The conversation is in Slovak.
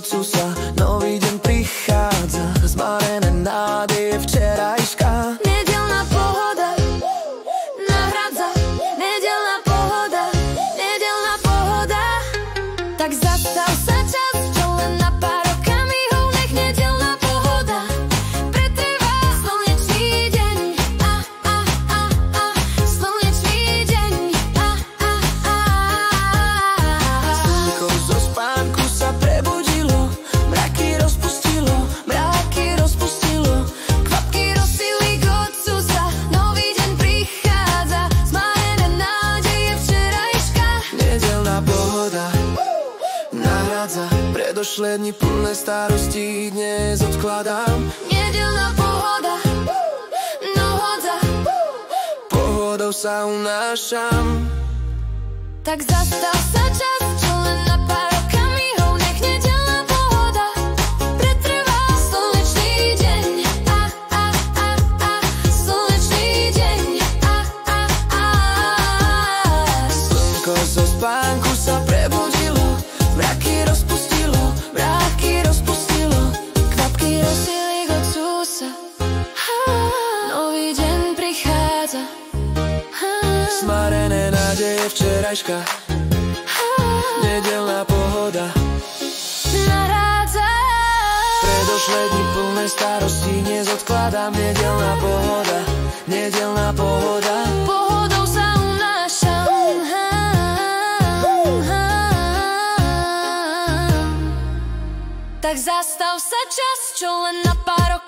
cusa. Nový deň prichádza, zmarené nádeje včerajška. Nedeľná pohoda nahradza nedeľná pohoda, nedeľná pohoda. Tak zastav sa čas, čo len na pár okamihov, nech nedeľná pohoda pretrvá. Slnečný deň, slnečný deň, Slnko zo spánku sa prebudilo, mraky rozpustilo, kvapky rozsýlik od cusa. Nový deň prichádza, zmarené nádeje včerajška. Nedeľná pohoda nahradza predošlé dni plné starosti, dnes odkladám. Nedeľná pohoda nohodza, Pohodou sa unášam. tak zastav sa čas, čo len na pár okamihov, nech nedeľná pohoda pretrvá. Slnečný deň, slnečný deň, Slnko zo spánku sa prebudilo, mraky rozpustilo, kvapky rozsýlik od cusa. Nový deň prichádza, zmarené nádeje včerajška. Nedeľná pohoda narádza. predošlé dni plné starosti, dnes odkladám. Nedeľná pohoda, nedeľná pohoda. Pohodou sa unášam. Tak zastav sa čas, čo len na pár